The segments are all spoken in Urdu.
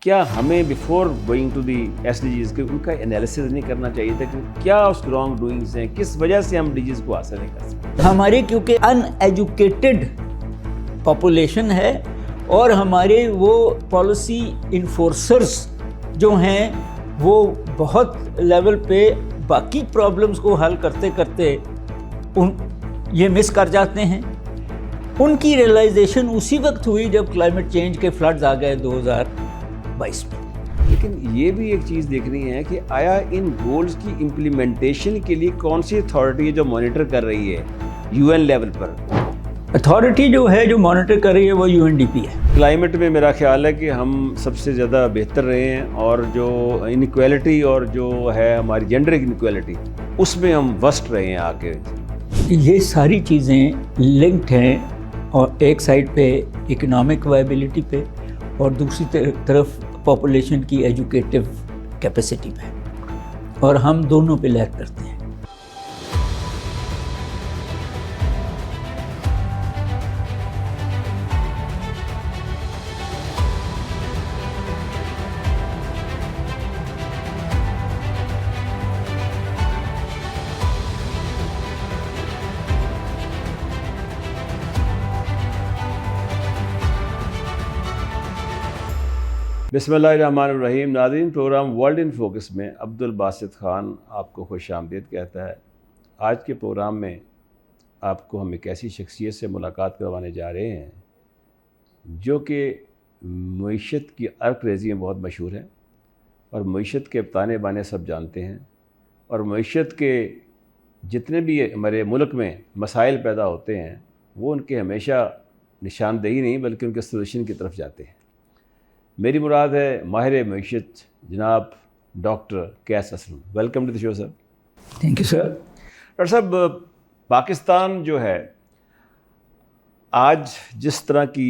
کیا ہمیں before going to the SDGs کے ان کا انالیسس نہیں کرنا چاہیے تھا کہ کیا اس رانگ ڈوئنگس ہیں, کس وجہ سے ہم ڈیجیز کو حاصل نہیں کر سکتے؟ ہماری کیونکہ ان ایجوکیٹڈ پاپولیشن ہے اور ہمارے وہ پالیسی انفورسرز جو ہیں وہ بہت لیول پہ باقی پرابلمز کو حل کرتے کرتے یہ مس کر جاتے ہیں. ان کی ریئلائزیشن اسی وقت ہوئی جب کلائمیٹ چینج کے فلڈز آ گئے 2022 میں. لیکن یہ بھی ایک چیز دیکھنی ہے کہ آیا ان گولز کی امپلیمنٹیشن کے لیے کون سی اتھارٹی ہے جو مانیٹر کر رہی ہے UN لیول پر؟ اتھارٹی جو ہے جو مانیٹر کر رہی ہے وہ UNDP ہے. کلائمیٹ میں میرا خیال ہے کہ ہم سب سے زیادہ بہتر رہے ہیں, اور جو انیکویلٹی اور جو ہے ہماری جینڈر انیکویلٹی اس میں ہم ورسٹ رہے ہیں آ کے. یہ ساری چیزیں لنکڈ ہیں, اور ایک سائڈ پہ اکنامک وائبلٹی پہ اور دوسری طرف پاپولیشن کی ایجوکیٹو کیپیسٹی پہ, اور ہم دونوں پہ لیک کرتے ہیں. بسم اللہ الرحمن الرحیم. ناظرین, پروگرام ورلڈ ان فوکس میں عبد الباسط خان آپ کو خوش آمدید کہتا ہے. آج کے پروگرام میں آپ کو ہم ایک ایسی شخصیت سے ملاقات کروانے جا رہے ہیں جو کہ معیشت کی ارک ریزی میں بہت مشہور ہے, اور معیشت کے تانے بانے سب جانتے ہیں, اور معیشت کے جتنے بھی ہمارے ملک میں مسائل پیدا ہوتے ہیں وہ ان کے ہمیشہ نشاندہی نہیں بلکہ ان کے سولوشن کی طرف جاتے ہیں. میری مراد ہے ماہر معیشت جناب doctor Qais Aslam. Welcome to the show sir. Thank you sir. Doctor صاحب, پاکستان جو ہے آج جس طرح کی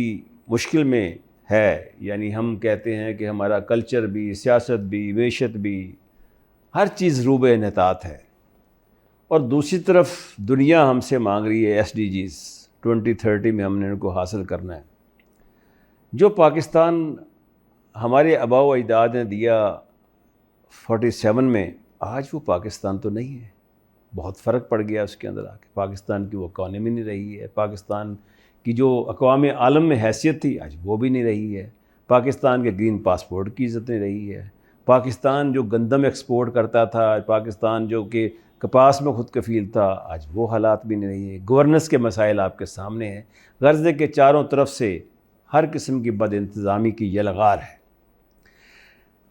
مشکل میں ہے, یعنی ہم کہتے ہیں کہ ہمارا کلچر بھی, سیاست بھی, معیشت بھی, ہر چیز روب انحطاط ہے, اور دوسری طرف دنیا ہم سے مانگ رہی ہے SDGs 2030 میں ہم نے ان کو حاصل کرنا ہے. جو پاکستان ہمارے آباء و اجداد نے دیا 47 میں, آج وہ پاکستان تو نہیں ہے. بہت فرق پڑ گیا اس کے اندر آ کے. پاکستان کی وہ اکانومی نہیں رہی ہے, پاکستان کی جو اقوام عالم میں حیثیت تھی آج وہ بھی نہیں رہی ہے, پاکستان کے گرین پاسپورٹ کی عزت نہیں رہی ہے, پاکستان جو گندم ایکسپورٹ کرتا تھا, پاکستان جو کہ کپاس میں خود کفیل تھا, آج وہ حالات بھی نہیں رہی ہے. گورننس کے مسائل آپ کے سامنے ہیں, غرض ہے کہ چاروں طرف سے ہر قسم کی بد انتظامی کی یلغار ہے.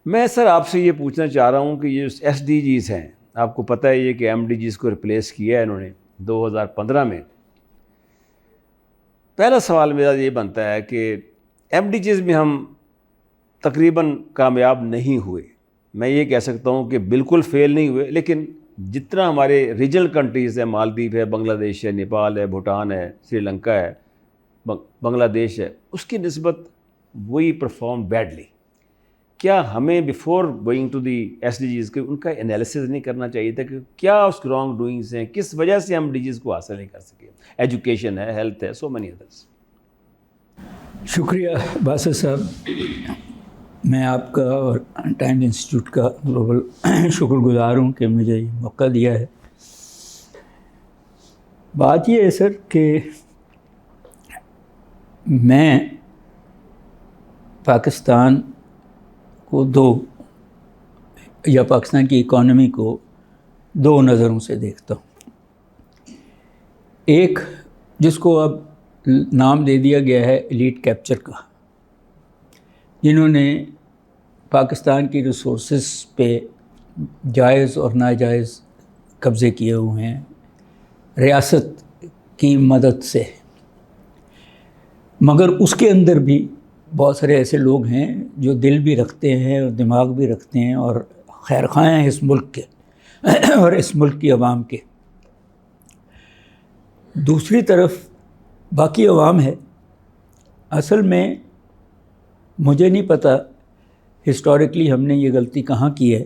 میں سر آپ سے یہ پوچھنا چاہ رہا ہوں کہ یہ SDGs ہیں, آپ کو پتہ ہے یہ کہ MDGs کو ریپلیس کیا ہے انہوں نے 2015 میں. پہلا سوال میرا یہ بنتا ہے کہ MDGs میں ہم تقریباً کامیاب نہیں ہوئے. میں یہ کہہ سکتا ہوں کہ بالکل فیل نہیں ہوئے, لیکن جتنا ہمارے ریجنل کنٹریز ہیں, مالدیپ ہے, بنگلہ دیش ہے, نیپال ہے, بھوٹان ہے, سری لنکا ہے, بنگلہ دیش ہے, اس کی نسبت وہی پرفارم بیڈلی. کیا ہمیں before going to the SDGs کے ان کا انالیسس نہیں کرنا چاہیے تھا کہ کیا اس رانگ ڈوئنگس ہیں, کس وجہ سے ہم ڈیجیز کو حاصل نہیں کر سکے؟ ایجوکیشن ہے, ہیلتھ ہے, سو مینی ادرس. شکریہ باسط صاحب. میں آپ کا اور ٹائمز انسٹیٹیوٹ کا گلوبل شکر گزار ہوں کہ مجھے یہ موقع دیا ہے. بات یہ ہے سر کہ میں پاکستان کو پاکستان کی اکانومی کو دو نظروں سے دیکھتا ہوں. ایک جس کو اب نام دے دیا گیا ہے ایلیٹ کیپچر کا, جنہوں نے پاکستان کی ریسورسز پہ جائز اور ناجائز قبضے کیے ہوئے ہیں ریاست کی مدد سے. مگر اس کے اندر بھی بہت سارے ایسے لوگ ہیں جو دل بھی رکھتے ہیں اور دماغ بھی رکھتے ہیں اور خیر خواہ ہیں اس ملک کے اور اس ملک کی عوام کے. دوسری طرف باقی عوام ہے. اصل میں مجھے نہیں پتہ ہسٹوریکلی ہم نے یہ غلطی کہاں کی ہے,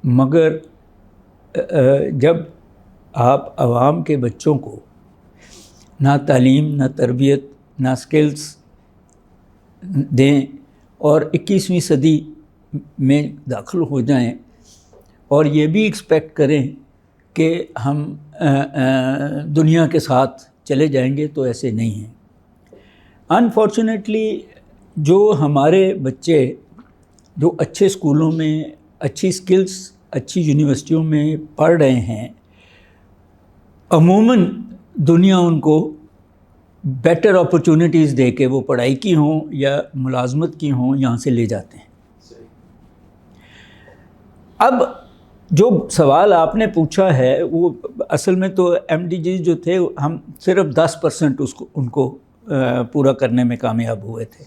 مگر جب آپ عوام کے بچوں کو نہ تعلیم, نہ تربیت, نہ سکلز دیں اور 21ویں صدی میں داخل ہو جائیں اور یہ بھی ایکسپیکٹ کریں کہ ہم دنیا کے ساتھ چلے جائیں گے، تو ایسے نہیں ہیں۔ انفارچونیٹلی جو ہمارے بچے جو اچھے اسکولوں میں، اچھی سکلز، اچھی یونیورسٹیوں میں پڑھ رہے ہیں، عموماً دنیا ان کو بیٹر اپرچونٹیز دے کے، وہ پڑھائی کی ہوں یا ملازمت کی ہوں، یہاں سے لے جاتے ہیں۔ اب جو سوال آپ نے پوچھا ہے وہ اصل میں تو ایم ڈی جی جو تھے ہم صرف 10% ان کو پورا کرنے میں کامیاب ہوئے تھے،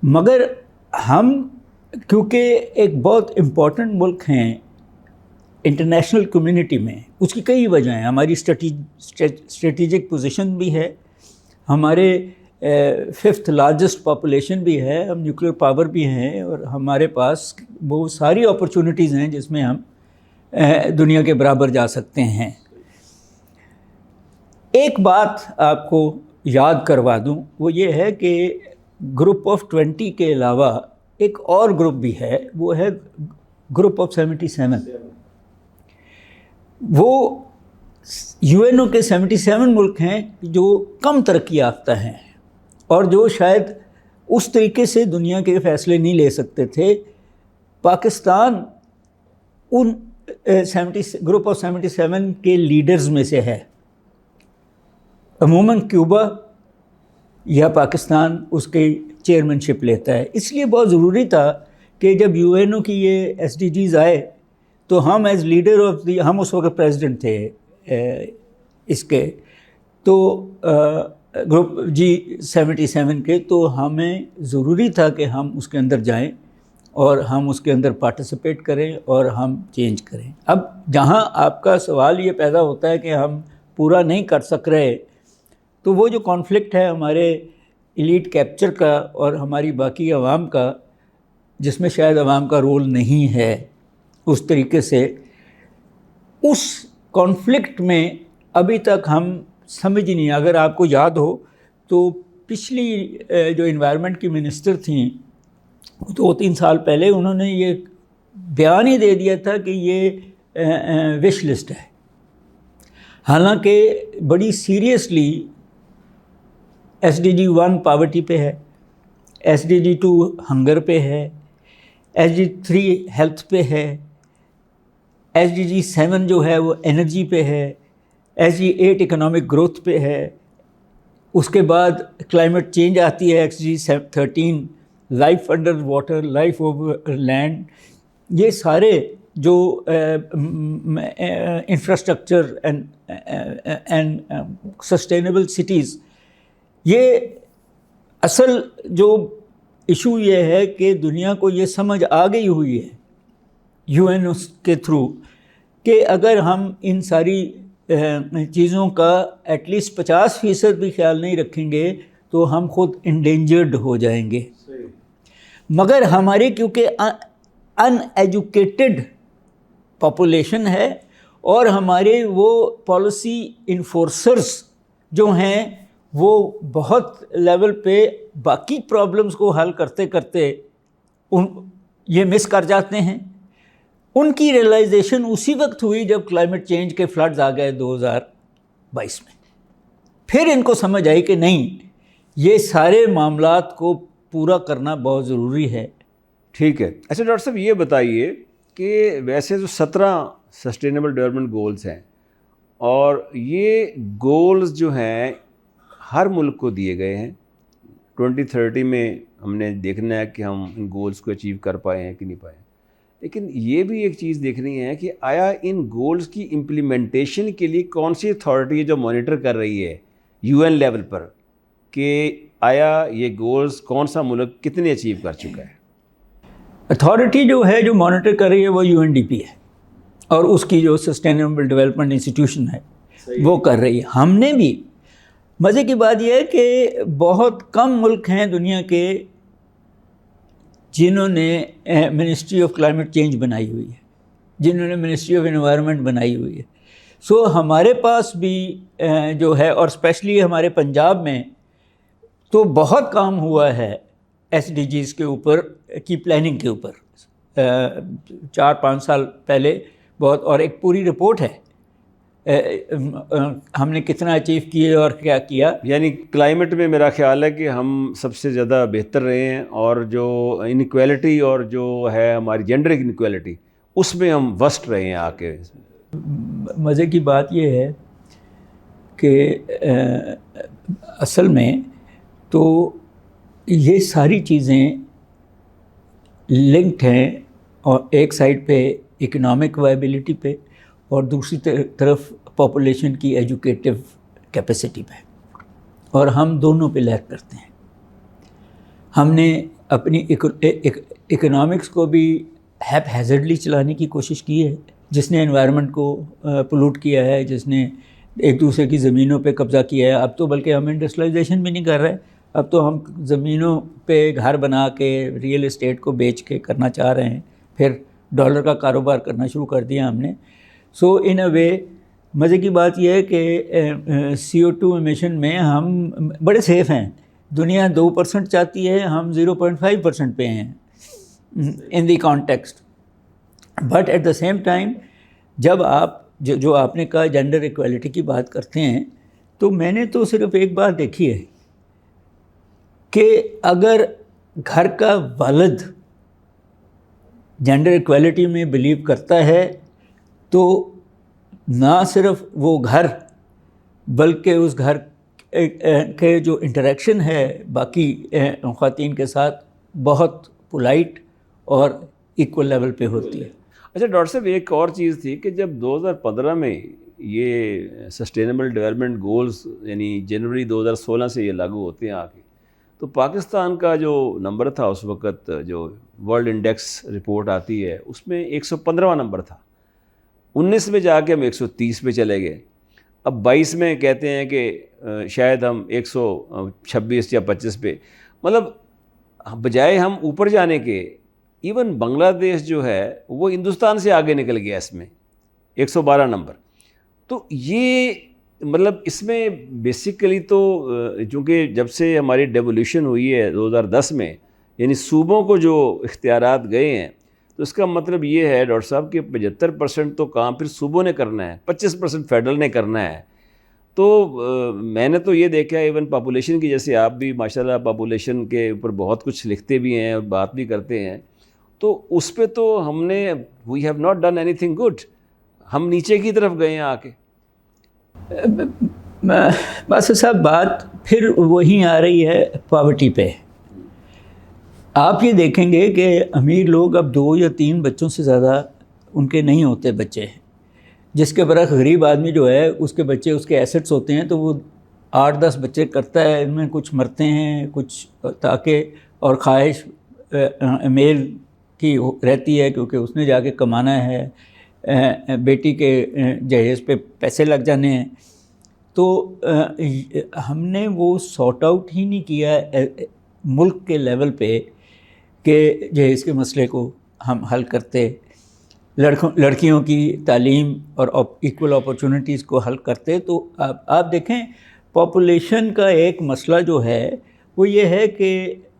مگر ہم کیونکہ ایک بہت امپورٹنٹ ملک ہیں انٹرنیشنل کمیونٹی میں، اس کی کئی وجہ ہیں۔ ہماری اسٹریٹجک پوزیشن بھی ہے، ہمارے 5th لارجسٹ پاپولیشن بھی ہے، ہم نیوکلیر پاور بھی ہیں، اور ہمارے پاس وہ ساری اپرچونٹیز ہیں جس میں ہم دنیا کے برابر جا سکتے ہیں۔ ایک بات آپ کو یاد کروا دوں، وہ یہ ہے کہ گروپ آف 20 کے علاوہ ایک اور گروپ بھی ہے، وہ ہے گروپ آف 77۔ وہ یو این او کے 77 ملک ہیں جو کم ترقی یافتہ ہیں اور جو شاید اس طریقے سے دنیا کے فیصلے نہیں لے سکتے تھے۔ پاکستان ان گروپ آف 77 کے لیڈرز میں سے ہے۔ عموماً کیوبا یا پاکستان اس کی چیئرمین شپ لیتا ہے۔ اس لیے بہت ضروری تھا کہ جب یو این او کی یہ ایس ڈی جیز آئے تو ہم ایز لیڈر آف دی، ہم اس وقت پریزیڈنٹ تھے اس کے، تو گروپ G77 کے، تو ہمیں ضروری تھا کہ ہم اس کے اندر جائیں اور ہم اس کے اندر پارٹیسپیٹ کریں اور ہم چینج کریں۔ اب جہاں آپ کا سوال یہ پیدا ہوتا ہے کہ ہم پورا نہیں کر سک رہے، تو وہ جو کانفلکٹ ہے ہمارے ایلیٹ کیپچر کا اور ہماری باقی عوام کا، جس میں شاید عوام کا رول نہیں ہے اس طریقے سے، اس کانفلکٹ میں ابھی تک ہم سمجھ نہیں۔ اگر آپ کو یاد ہو تو پچھلی جو انوائرمنٹ کی منسٹر تھیں 2-3 سال پہلے، انہوں نے یہ بیان ہی دے دیا تھا کہ یہ وش لسٹ ہے، حالانکہ بڑی سیریسلی SDG 1 پاورٹی پہ ہے، SDG 2 ہنگر پہ ہے، SDG 3 ہیلتھ پہ ہے، SDG 7 جو ہے وہ انرجی پہ ہے، SDG 8 اکنامک گروتھ پہ ہے، اس کے بعد کلائمیٹ چینج آتی ہے SDG 13 life under water, life over land. یہ سارے جو انفراسٹرکچر اینڈ سسٹینیبل سٹیز، یہ اصل جو ایشو یہ ہے کہ دنیا کو یہ سمجھ آ گئی ہوئی ہے یو این او کے تھرو کہ اگر ہم ان ساری چیزوں کا ایٹ لیسٹ 50% بھی خیال نہیں رکھیں گے تو ہم خود انڈینجرڈ ہو جائیں گے۔ مگر ہماری کیونکہ ان ایجوکیٹڈ پاپولیشن ہے اور ہمارے وہ پالیسی انفورسرز جو ہیں وہ بہت لیول پہ باقی پرابلمز کو حل کرتے کرتے یہ مس کر جاتے ہیں۔ ان کی ریئلائزیشن اسی وقت ہوئی جب کلائمیٹ چینج کے فلڈز آ گئے 2022 میں، پھر ان کو سمجھ آئی کہ نہیں، یہ سارے معاملات کو پورا کرنا بہت ضروری ہے۔ ٹھیک ہے۔ اچھا ڈاکٹر صاحب یہ بتائیے کہ ویسے جو 17 سسٹینیبل ڈیولپمنٹ گولز ہیں، اور یہ گولز جو ہیں ہر ملک کو دیے گئے ہیں، 2030 میں ہم نے دیکھنا ہے کہ ہم ان گولز کو اچیو کر پائے ہیں کہ نہیں پائے، لیکن یہ بھی ایک چیز دیکھنی ہے کہ آیا ان گولز کی امپلیمنٹیشن کے لیے کون سی اتھارٹی ہے جو مانیٹر کر رہی ہے یو این لیول پر، کہ آیا یہ گولز کون سا ملک کتنے اچیو کر چکا ہے؟ اتھارٹی جو ہے جو مانیٹر کر رہی ہے وہ UNDP ہے، اور اس کی جو سسٹینیبل ڈیولپمنٹ انسٹیٹیوشن ہے وہ کر رہی ہے۔ ہم نے بھی، مزے کی بات یہ ہے کہ بہت کم ملک ہیں دنیا کے جنہوں نے منسٹری آف کلائمیٹ چینج بنائی ہوئی ہے، جنہوں نے منسٹری آف انوائرمنٹ بنائی ہوئی ہے۔ سو ہمارے پاس بھی جو ہے، اور اسپیشلی ہمارے پنجاب میں تو بہت کام ہوا ہے SDGs کے اوپر کی پلاننگ کے اوپر 4-5 سال پہلے بہت، اور ایک پوری رپورٹ ہے ہم نے کتنا اچیو کیے اور کیا کیا. یعنی کلائمیٹ میں میرا خیال ہے کہ ہم سب سے زیادہ بہتر رہے ہیں، اور جو انیکویلٹی اور جو ہے ہماری جینڈر انیکویلٹی اس میں ہم وسٹ رہے ہیں آ کے. مزے کی بات یہ ہے کہ اصل میں تو یہ ساری چیزیں لنکڈ ہیں، اور ایک سائڈ پہ اکنامک وائبلٹی پہ اور دوسری طرف پاپولیشن کی ایجوکیٹو کیپیسٹی پہ، اور ہم دونوں پہ لیک کرتے ہیں. ہم نے اپنی اکنامکس کو بھی ہیزرڈلی چلانے کی کوشش کی ہے، جس نے انوائرمنٹ کو پولوٹ کیا ہے، جس نے ایک دوسرے کی زمینوں پہ قبضہ کیا ہے. اب تو بلکہ ہم انڈسٹریلائزیشن بھی نہیں کر رہے، اب تو ہم زمینوں پہ گھر بنا کے ریئل اسٹیٹ کو بیچ کے کرنا چاہ رہے ہیں، پھر ڈالر کا کاروبار کرنا شروع کر دیا ہم نے. سو ان اے وے مزے کی بات یہ ہے کہ CO2 ایمیشن میں ہم بڑے سیف ہیں. دنیا 2% چاہتی ہے، ہم 0.5% پہ ہیں in the context. But at the same time جب آپ جو آپ نے کہا جینڈر ایکویلٹی کی بات کرتے ہیں، تو میں نے تو صرف ایک بات دیکھی ہے کہ اگر گھر کا والد جینڈر ایکویلٹی میں بلیو کرتا ہے تو نہ صرف وہ گھر بلکہ اس گھر کے جو انٹریکشن ہے باقی خواتین کے ساتھ بہت پولائٹ اور ایکول لیول پہ ہوتی ہے. اچھا ڈاکٹر صاحب، ایک اور چیز تھی کہ جب 2015 میں یہ سسٹینیبل ڈیولپمنٹ گولز یعنی جنوری 2016 سے یہ لاگو ہوتے ہیں آگے، تو پاکستان کا جو نمبر تھا اس وقت، جو ورلڈ انڈیکس رپورٹ آتی ہے اس میں 115واں نمبر تھا. 19 میں جا کے ہم 130 پہ چلے گئے. اب 22 میں کہتے ہیں کہ شاید ہم 126 یا 25 پہ، مطلب بجائے ہم اوپر جانے کے، ایون بنگلہ دیش جو ہے وہ ہندوستان سے آگے نکل گیا اس میں 112 نمبر. تو یہ مطلب اس میں بیسیکلی تو چونکہ جب سے ہماری ڈیولیوشن ہوئی ہے 2010 میں، یعنی صوبوں کو جو اختیارات گئے ہیں، تو اس کا مطلب یہ ہے ڈاکٹر صاحب کہ 75% تو کام پھر صوبوں نے کرنا ہے، 25% فیڈرل نے کرنا ہے. تو میں نے تو یہ دیکھا ہے ایون پاپولیشن کی، جیسے آپ بھی ماشاءاللہ پاپولیشن کے اوپر بہت کچھ لکھتے بھی ہیں اور بات بھی کرتے ہیں، تو اس پہ تو ہم نے we have not done anything good, ہم نیچے کی طرف گئے ہیں آ کے. بس صاحب بات پھر وہیں آ رہی ہے پاورٹی پہ. آپ یہ دیکھیں گے کہ امیر لوگ اب 2 یا 3 بچوں سے زیادہ ان کے نہیں ہوتے بچے، جس کے برعکس غریب آدمی جو ہے اس کے بچے اس کے ایسٹس ہوتے ہیں، تو وہ 8-10 بچے کرتا ہے، ان میں کچھ مرتے ہیں کچھ، تاکہ اور خواہش میل کی رہتی ہے کیونکہ اس نے جا کے کمانا ہے، بیٹی کے جہیز پہ پیسے لگ جانے ہیں. تو ہم نے وہ سارٹ آؤٹ ہی نہیں کیا ملک کے لیول پہ کہ جہیز کے مسئلے کو ہم حل کرتے، لڑکیوں کی تعلیم اور ایکول اپرچونٹیز کو حل کرتے. تو آپ دیکھیں پاپولیشن کا ایک مسئلہ جو ہے وہ یہ ہے کہ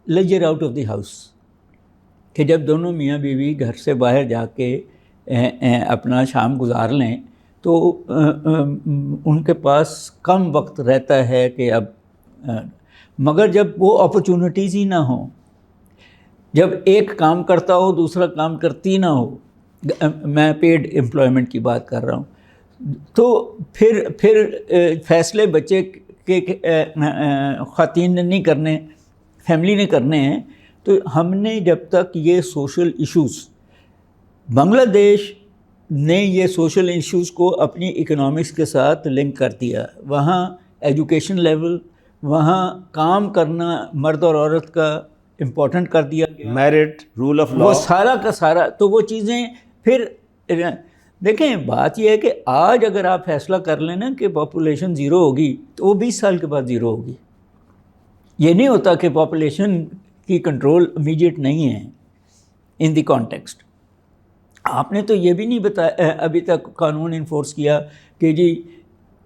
ledger out of the house, کہ جب دونوں میاں بیوی گھر سے باہر جا کے اپنا شام گزار لیں تو ان کے پاس کم وقت رہتا ہے کہ اب، مگر جب وہ اپرچونٹیز ہی نہ ہوں، جب ایک کام کرتا ہو دوسرا کام کرتی نہ ہو، میں پیڈ امپلائمنٹ کی بات کر رہا ہوں، تو پھر فیصلے بچے کے خواتین نے نہیں کرنے، فیملی نے کرنے ہیں. تو ہم نے جب تک یہ سوشل ایشوز، بنگلہ دیش نے یہ سوشل ایشوز کو اپنی اکنامکس کے ساتھ لنک کر دیا. وہاں ایجوکیشن لیول، وہاں کام کرنا مرد اور عورت کا امپورٹنٹ کر دیا گیا، میرٹ، رول آف لا، وہ سارا کا سارا. تو وہ چیزیں پھر دیکھیں، بات یہ ہے کہ آج اگر آپ فیصلہ کر لیں نا کہ پاپولیشن 0 ہوگی تو وہ 20 سال کے بعد 0 ہوگی. یہ نہیں ہوتا کہ پاپولیشن کی کنٹرول امیڈیٹ نہیں ہے ان دی کانٹیکسٹ. آپ نے تو یہ بھی نہیں بتایا ابھی تک قانون انفورس کیا کہ جی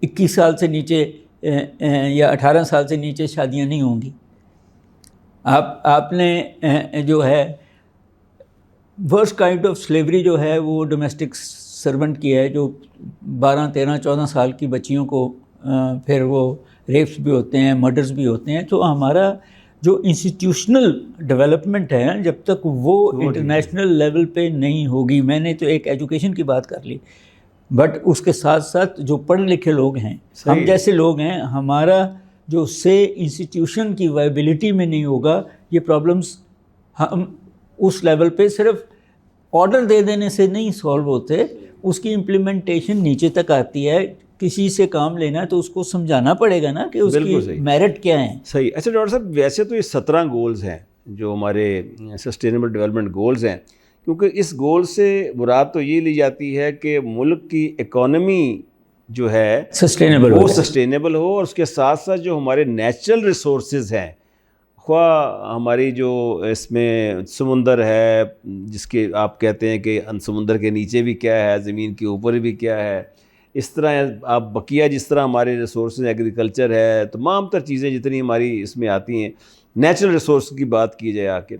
21 سال سے نیچے یا 18 سال سے نیچے شادیاں نہیں ہوں گی. آپ نے جو ہے ورسٹ کائنڈ آف سلیوری جو ہے وہ ڈومیسٹک سرونٹ کی ہے، جو 12 13 14 سال کی بچیوں کو پھر وہ ریپس بھی ہوتے ہیں، مرڈرز بھی ہوتے ہیں. تو ہمارا جو انسٹیٹیوشنل ڈیولپمنٹ ہے جب تک وہ انٹرنیشنل لیول پہ نہیں ہوگی، میں نے تو ایک ایجوکیشن کی بات کر لی، بٹ اس کے ساتھ ساتھ جو پڑھے لکھے لوگ ہیں، ہم جیسے لوگ ہیں، ہمارا جو سے انسٹیٹیوشن کی وائبلٹی میں نہیں ہوگا، یہ پرابلمس ہم اس لیول پہ صرف آرڈر دے دینے سے نہیں سولو ہوتے، اس کی امپلیمنٹیشن نیچے تک آتی ہے. کسی سے کام لینا ہے تو اس کو سمجھانا پڑے گا نا کہ اس کی میرٹ کیا ہیں. صحیح. اچھا ڈاکٹر صاحب، ویسے تو یہ 17 گولز ہیں جو ہمارے سسٹینیبل ڈیولپمنٹ گولز ہیں، کیونکہ اس گول سے مراد تو یہ لی جاتی ہے کہ ملک کی اکانومی جو ہے وہ سسٹینیبل ہو، اور اس کے ساتھ ساتھ جو ہمارے نیچرل ریسورسز ہیں، خواہ ہماری جو اس میں سمندر ہے، جس کے آپ کہتے ہیں کہ سمندر کے نیچے بھی کیا ہے، زمین کے اوپر بھی کیا ہے، اس طرح آپ بقیہ جس طرح ہمارے ریسورسز ایگریکلچر ہے، تمام تر چیزیں جتنی ہماری اس میں آتی ہیں، نیچرل ریسورس کی بات کی جائے آ کے،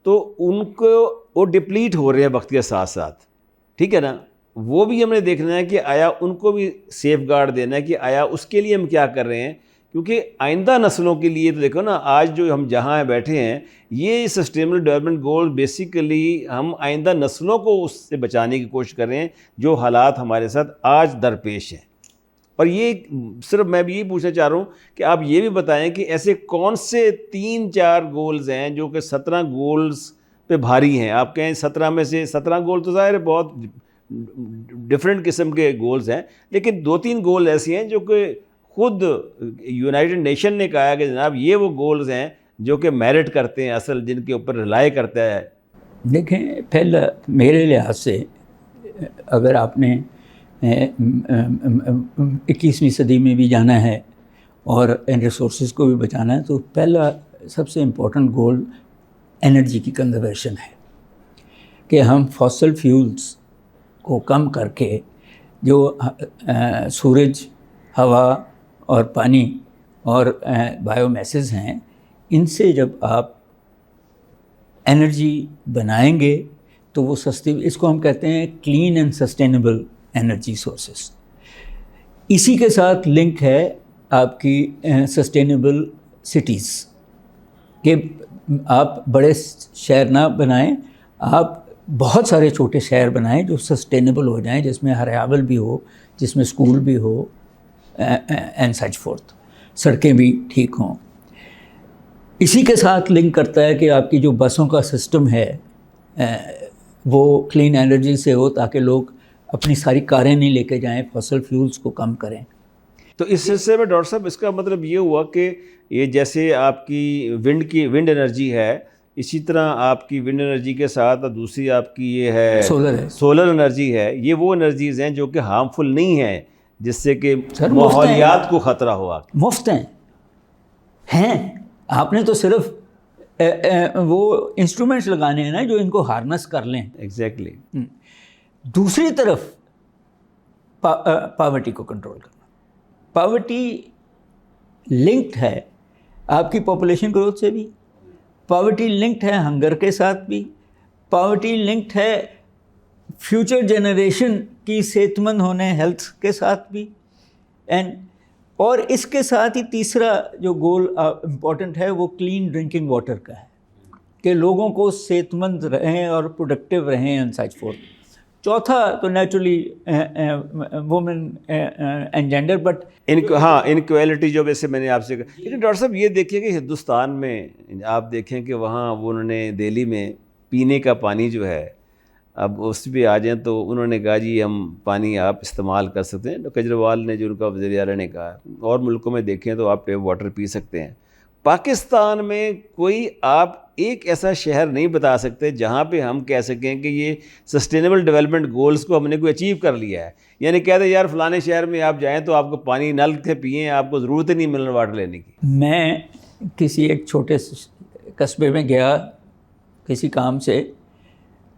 تو ان کو وہ ڈپلیٹ ہو رہے ہیں وقت کے ساتھ ساتھ. ٹھیک ہے نا؟ وہ بھی ہم نے دیکھنا ہے کہ آیا ان کو بھی سیف گارڈ دینا ہے، کہ آیا اس کے لیے ہم کیا کر رہے ہیں، کیونکہ آئندہ نسلوں کے لیے تو دیکھو نا، آج جو ہم جہاں بیٹھے ہیں، یہ سسٹینیبل ڈیولپمنٹ گول بیسیکلی ہم آئندہ نسلوں کو اس سے بچانے کی کوشش کر رہے ہیں جو حالات ہمارے ساتھ آج درپیش ہیں. اور یہ صرف میں بھی یہی پوچھنا چاہ رہا ہوں کہ آپ یہ بھی بتائیں کہ ایسے کون سے 3-4 گولز ہیں جو کہ 17 گولز پہ بھاری ہیں. آپ کہیں 17 میں سے 17 گول تو ظاہر ہے بہت ڈفرینٹ قسم کے گولز ہیں، لیکن 2-3 گول ایسے ہیں جو کہ خود یونائٹڈ نیشن نے کہا ہے کہ جناب یہ وہ گولز ہیں جو کہ میرٹ کرتے ہیں، اصل جن کے اوپر رلائے کرتا ہے. دیکھیں، پہلا میرے لحاظ سے اگر آپ نے 21ویں صدی میں بھی جانا ہے اور ریسورسز کو بھی بچانا ہے، تو پہلا سب سے امپورٹنٹ گول انرجی کی کنزرویشن ہے، کہ ہم فاسل فیولز کو کم کر کے جو سورج، ہوا اور پانی اور بایو میسز ہیں، ان سے جب آپ انرجی بنائیں گے تو وہ سستی، اس کو ہم کہتے ہیں clean and sustainable energy sources. اسی کے ساتھ لنک ہے آپ کی سسٹینیبل سٹیز، کہ آپ بڑے شہر نہ بنائیں، آپ بہت سارے چھوٹے شہر بنائیں جو سسٹینیبل ہو جائیں، جس میں ہریابل بھی ہو، جس میں اسکول بھی ہو اینڈ سچ فورتھ، سڑکیں بھی ٹھیک ہوں. اسی کے ساتھ لنک کرتا ہے کہ آپ کی جو بسوں کا سسٹم ہے وہ کلین انرجی سے ہو، تاکہ لوگ اپنی ساری کاریں نہیں لے کے جائیں، فاسل فیولز کو کم کریں. تو اس سلسلے میں ڈاکٹر صاحب اس کا مطلب یہ ہوا کہ یہ جیسے آپ کی ونڈ انرجی ہے، اسی طرح آپ کی ونڈ انرجی کے ساتھ دوسری آپ کی یہ ہے سولر انرجی ہے. یہ وہ انرجیز ہیں جو کہ ہارمفل نہیں ہیں، جس سے کہ ماحولیات کو خطرہ ہوا. مفت ہیں. آپ نے تو صرف وہ انسٹرومنٹس لگانے ہیں نا جو ان کو ہارنس کر لیں. ایگزیکٹلی. دوسری طرف پاورٹی کو کنٹرول کرنا. پاورٹی لنکڈ ہے آپ کی پاپولیشن گروتھ سے بھی، پاورٹی لنکڈ ہے ہنگر کے ساتھ بھی، پاورٹی لنکڈ ہے فیوچر جنریشن کی صحت مند ہونے ہیلتھ کے ساتھ بھی. اور اس کے ساتھ ہی تیسرا جو گول امپورٹنٹ ہے وہ کلین ڈرنکنگ واٹر کا ہے، کہ لوگوں کو صحت مند رہیں اور پروڈکٹیو رہیں اینڈ سچ فورتھ. چوتھا تو naturally women and gender, but inequality جو ویسے میں نے آپ سے کہا. لیکن ڈاکٹر صاحب یہ دیکھیے کہ ہندوستان میں آپ دیکھیں کہ وہاں انہوں نے دہلی میں پینے کا پانی جو ہے، اب اس پہ آ جائیں تو انہوں نے کہا جی ہم پانی آپ استعمال کر سکتے ہیں. کیجریوال نے جو ان کا وزیر اعلیٰ نے کہا، اور ملکوں میں دیکھیں تو آپ ٹیپ واٹر پی سکتے ہیں. پاکستان میں کوئی آپ ایک ایسا شہر نہیں بتا سکتے جہاں پہ ہم کہہ سکیں کہ یہ سسٹینیبل ڈیولپمنٹ گولز کو ہم نے کوئی اچیو کر لیا ہے. یعنی کہتے ہیں یار فلانے شہر میں آپ جائیں تو آپ کو پانی نل سے پئیں، آپ کو ضرورت ہی نہیں منرل واٹر لینے کی. میں کسی ایک چھوٹے قصبے میں گیا کسی کام سے،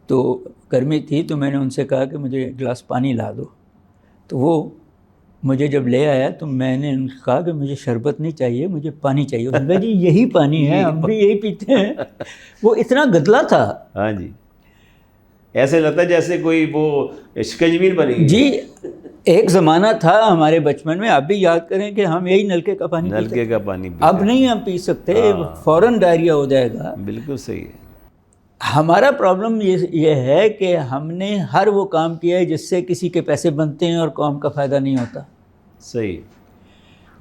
تو گرمی تھی، تو میں نے ان سے کہا کہ مجھے ایک گلاس پانی لا دو. تو وہ مجھے جب لے آیا تو میں نے ان کو کہا کہ مجھے شربت نہیں چاہیے، مجھے پانی چاہیے. انہوں نے کہا جی یہی پانی ہے، ہم بھی یہی پیتے ہیں. وہ اتنا گدلا تھا. ہاں جی، ایسے لگتا ہے جیسے کوئی وہ شکنجی بنی. جی ایک زمانہ تھا ہمارے بچپن میں، آپ بھی یاد کریں کہ ہم یہی نلکے کا پانی پیتے نلکے تھے. کا پانی پیتے. اب نہیں ہم پی سکتے، فوراً ڈائریا ہو جائے گا. بالکل صحیح ہے. ہمارا پرابلم یہ ہے کہ ہم نے ہر وہ کام کیا ہے جس سے کسی کے پیسے بنتے ہیں اور قوم کا فائدہ نہیں ہوتا. صحیح.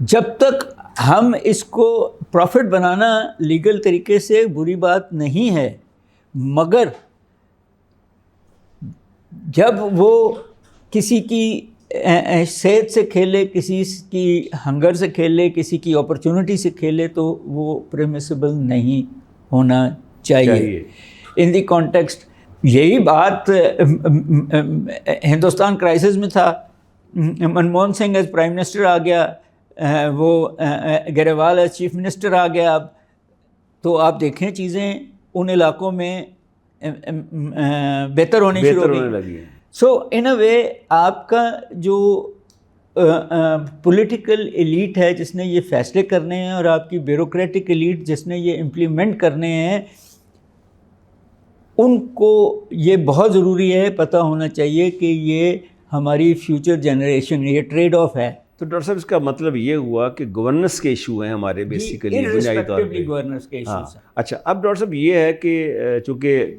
جب تک ہم اس کو پروفٹ بنانا لیگل طریقے سے بری بات نہیں ہے، مگر جب وہ کسی کی صحت سے کھیلے، کسی کی ہنگر سے کھیلے، کسی کی اپرچونٹی سے کھیلے، تو وہ پرمیسیبل نہیں ہونا چاہیے. ان دی کانٹیکسٹ یہی بات ہندوستان کرائسس میں تھا. Manmohan Singh as prime minister آ گیا، وہ گریوال ایز چیف منسٹر آ گیا. اب تو آپ دیکھیں چیزیں ان علاقوں میں بہتر ہونی شروع ہو لگی. سو ان اے وے آپ کا جو پولیٹیکل ایلیٹ ہے جس نے یہ فیصلے کرنے ہیں، اور آپ کی بیوروکریٹک ایلیٹ جس نے یہ امپلیمنٹ کرنے ہیں، ان کو یہ بہت ضروری ہے، پتہ ہونا چاہیے کہ یہ ہماری فیوچر جنریشن، یہ ٹریڈ آف ہے. تو ڈاکٹر صاحب اس کا مطلب یہ ہوا کہ گورننس کے ایشو ہیں ہمارے بیسیکلی بنیادی طور پہ. گورننس کے ایشوز ہیں. اچھا، اب ڈاکٹر صاحب یہ ہے کہ چونکہ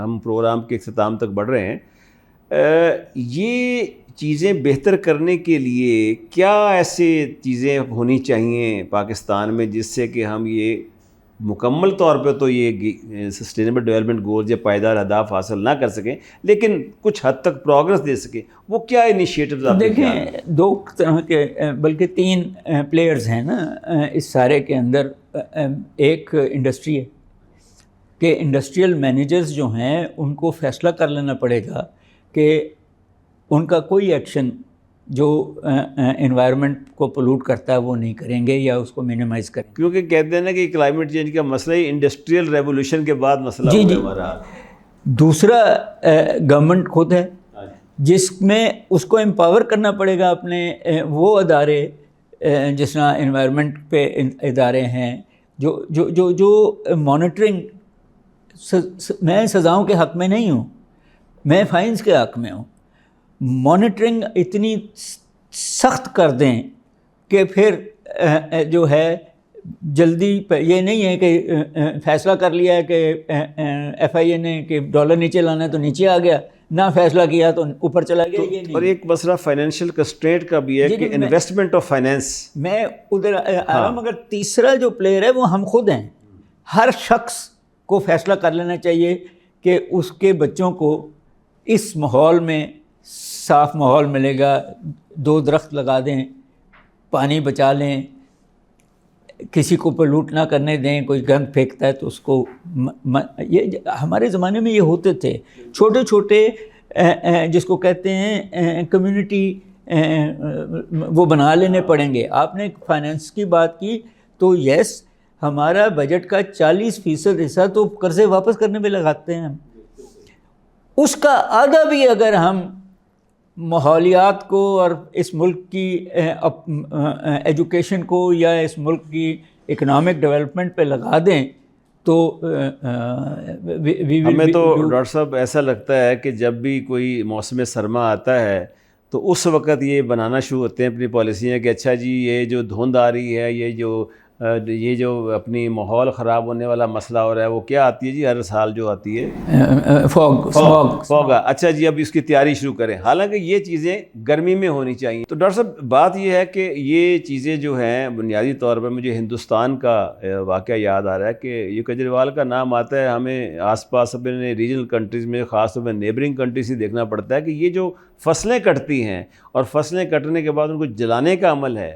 ہم پروگرام کے اختتام تک بڑھ رہے ہیں، یہ چیزیں بہتر کرنے کے لیے کیا ایسے چیزیں ہونی چاہیے پاکستان میں جس سے کہ ہم یہ مکمل طور پہ تو یہ سسٹینیبل ڈیولپمنٹ گولز یا پائیدار اہداف حاصل نہ کر سکیں لیکن کچھ حد تک پروگرس دے سکیں؟ وہ کیا انیشیٹوز آپ دیکھیں، دو طرح کے بلکہ تین پلیئرز ہیں نا اس سارے کے اندر. ایک انڈسٹری ہے کہ انڈسٹریل مینیجرز جو ہیں ان کو فیصلہ کر لینا پڑے گا کہ ان کا کوئی ایکشن جو انوائرمنٹ کو پولوٹ کرتا ہے وہ نہیں کریں گے یا اس کو مینیمائز کریں گے. کیونکہ کہتے ہیں نا کہ کلائمیٹ چینج کا مسئلہ ہی انڈسٹریل ریولوشن کے بعد مسئلہ ہوا ہمارا. دوسرا گورنمنٹ خود ہے جس میں اس کو امپاور کرنا پڑے گا اپنے وہ ادارے جس طرح انوائرمنٹ پہ ادارے ہیں جو جو جو جو مانیٹرنگ. میں سزاؤں کے حق میں نہیں ہوں، میں فائنز کے حق میں ہوں. مانیٹرنگ اتنی سخت کر دیں کہ پھر جو ہے جلدی یہ نہیں ہے کہ فیصلہ کر لیا ہے کہ ایف آئی اے نے کہ ڈالر نیچے لانا ہے تو نیچے آ گیا، نہ فیصلہ کیا تو اوپر چلا گیا. یہ نہیں. اور ایک مسئلہ فائنینشیل کنسٹرینٹ کا بھی ہے کہ انویسٹمنٹ آف فائنینس. میں ادھر آ رہا ہوں، مگر تیسرا جو پلیئر ہے وہ ہم خود ہیں. ہر شخص کو فیصلہ کر لینا چاہیے کہ اس کے بچوں کو اس ماحول میں صاف ماحول ملے گا. 2 درخت لگا دیں، پانی بچا لیں، کسی کو پولوٹ نہ کرنے دیں. کوئی گند پھینکتا ہے تو اس کو یہ ہمارے زمانے میں یہ ہوتے تھے چھوٹے چھوٹے جس کو کہتے ہیں کمیونٹی وہ بنا لینے پڑیں گے. آپ نے فائنینس کی بات کی تو یس، ہمارا بجٹ کا 40% حصہ تو قرضے واپس کرنے میں لگاتے ہیں. اس کا آدھا بھی اگر ہم ماحولیات کو اور اس ملک کی ایجوکیشن کو یا اس ملک کی اکنامک ڈیولپمنٹ پہ لگا دیں تو ہمیں تو ڈاکٹر صاحب ایسا لگتا ہے کہ جب بھی کوئی موسم سرما آتا ہے تو اس وقت یہ بنانا شروع ہوتے ہیں اپنی پالیسیاں کہ اچھا جی یہ جو دھند آ رہی ہے، یہ جو اپنی ماحول خراب ہونے والا مسئلہ ہو رہا ہے وہ کیا آتی ہے جی ہر سال جو آتی ہے فوگ. اچھا جی اب اس کی تیاری شروع کریں، حالانکہ یہ چیزیں گرمی میں ہونی چاہیے. تو ڈاکٹر صاحب بات یہ ہے کہ یہ چیزیں جو ہیں بنیادی طور پر مجھے ہندوستان کا واقعہ یاد آ رہا ہے کہ یہ کیجریوال کا نام آتا ہے، ہمیں آس پاس اپنے ریجنل کنٹریز میں خاص طور پر نیبرنگ کنٹریز سے دیکھنا پڑتا ہے کہ یہ جو فصلیں کٹتی ہیں اور فصلیں کٹنے کے بعد ان کو جلانے کا عمل ہے.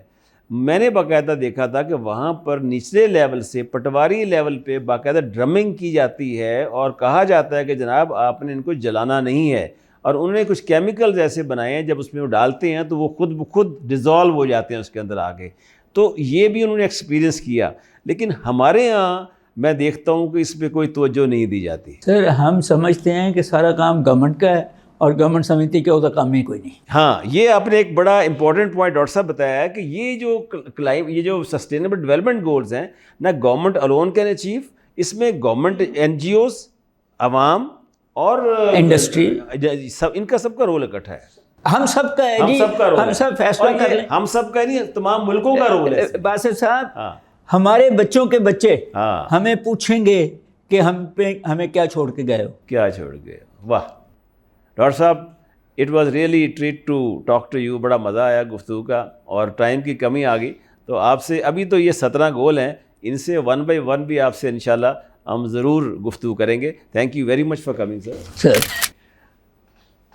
میں نے باقاعدہ دیکھا تھا کہ وہاں پر نچلے لیول سے پٹواری لیول پہ باقاعدہ ڈرمنگ کی جاتی ہے اور کہا جاتا ہے کہ جناب آپ نے ان کو جلانا نہیں ہے. اور انہوں نے کچھ کیمیکلز ایسے بنائے ہیں جب اس میں وہ ڈالتے ہیں تو وہ خود بخود ڈیزالو ہو جاتے ہیں اس کے اندر آگے. تو یہ بھی انہوں نے ایکسپیرینس کیا، لیکن ہمارے ہاں میں دیکھتا ہوں کہ اس پہ کوئی توجہ نہیں دی جاتی. سر ہم سمجھتے ہیں کہ سارا کام گورنمنٹ کا ہے اور گورنمنٹ سمجھتی کہ وہ تو کام ہی کوئی نہیں. ہاں یہ آپ نے ایک بڑا امپورٹنٹ پوائنٹ ڈاکٹر صاحب بتایا ہے کہ یہ جو سسٹینیبل ڈیولپمنٹ گولز ہیں نہ گورنمنٹ الون کین اچیو, اس میں گورنمنٹ NGOs, عوام اور انڈسٹری سب ان کا سب کا رول اکٹھا ہے. ہم سب کا ہے جی, ہم سب فیصلہ کر لیں. ہم سب کا نہیں, تمام ملکوں کا رول ہے. باسط صاحب, ہاں ہمارے بچوں کے بچے ہاں ہمیں پوچھیں گے کہ ہمیں کیا چھوڑ کے گئے ہو. کیا چھوڑ گئے. واہ ڈاکٹر صاحب, it was really treat to talk to you. بڑا مزہ آیا گفتگو کا, اور ٹائم کی کمی آ گئی تو آپ سے ابھی تو یہ 17 گول ہیں, ان سے 1 by 1 بھی آپ سے انشاءاللہ ہم ضرور گفتگو کریں گے. Thank you very much for coming sir.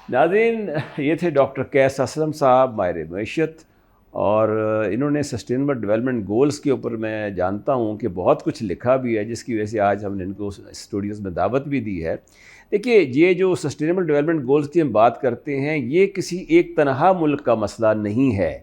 ناظرین, یہ تھے ڈاکٹر قیس اسلم صاحب ماہر معیشت, اور انہوں نے سسٹینیبل ڈیولپمنٹ گولز کے اوپر میں جانتا ہوں کہ بہت کچھ لکھا بھی ہے, جس کی وجہ سے آج ہم نے ان کو اسٹوڈیوز میں دعوت بھی دی ہے. دیکھیے یہ جو سسٹینیبل ڈیولپمنٹ گولز کی ہم بات کرتے ہیں, یہ کسی ایک تنہا ملک کا مسئلہ نہیں ہے.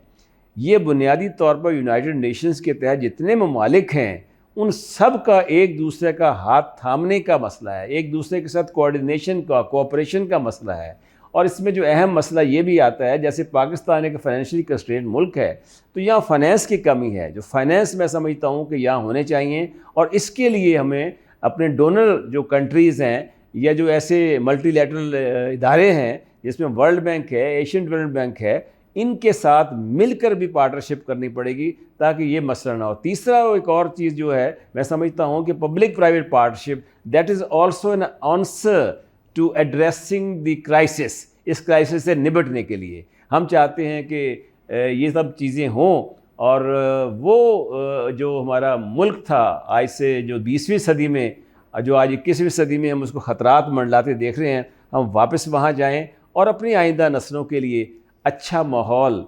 یہ بنیادی طور پر یونائٹڈ نیشنز کے تحت جتنے ممالک ہیں ان سب کا ایک دوسرے کا ہاتھ تھامنے کا مسئلہ ہے, ایک دوسرے کے ساتھ کوآرڈینیشن کا, کوآپریشن کا مسئلہ ہے. اور اس میں جو اہم مسئلہ یہ بھی آتا ہے, جیسے پاکستان ایک فائنینشلی کنسٹرینڈ ملک ہے تو یہاں فائنینس کی کمی ہے. جو فائنینس میں سمجھتا ہوں کہ یہاں ہونے چاہیے, اور اس کے لیے ہمیں اپنے ڈونر جو کنٹریز ہیں یا جو ایسے ملٹی لیٹرل ادارے ہیں جس میں ورلڈ بینک ہے, ایشین ڈیولپمنٹ بینک ہے, ان کے ساتھ مل کر بھی پارٹنرشپ کرنی پڑے گی تاکہ یہ مسئلہ نہ ہو. تیسرا ایک اور چیز جو ہے میں سمجھتا ہوں کہ public private partnership, that is also an answer to addressing the crisis. اس کرائسس سے نبٹنے کے لیے ہم چاہتے ہیں کہ یہ سب چیزیں ہوں, اور وہ جو ہمارا ملک تھا آج سے جو 20ویں صدی میں, جو آج 21ویں صدی میں ہم اس کو خطرات منڈلاتے دیکھ رہے ہیں, ہم واپس وہاں جائیں اور اپنی آئندہ نسلوں کے لیے اچھا ماحول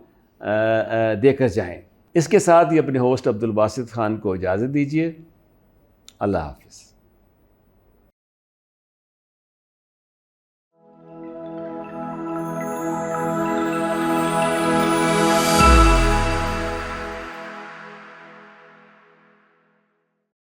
دے کر جائیں. اس کے ساتھ ہی اپنے ہوسٹ عبدالباسط خان کو اجازت دیجیے. اللہ حافظ.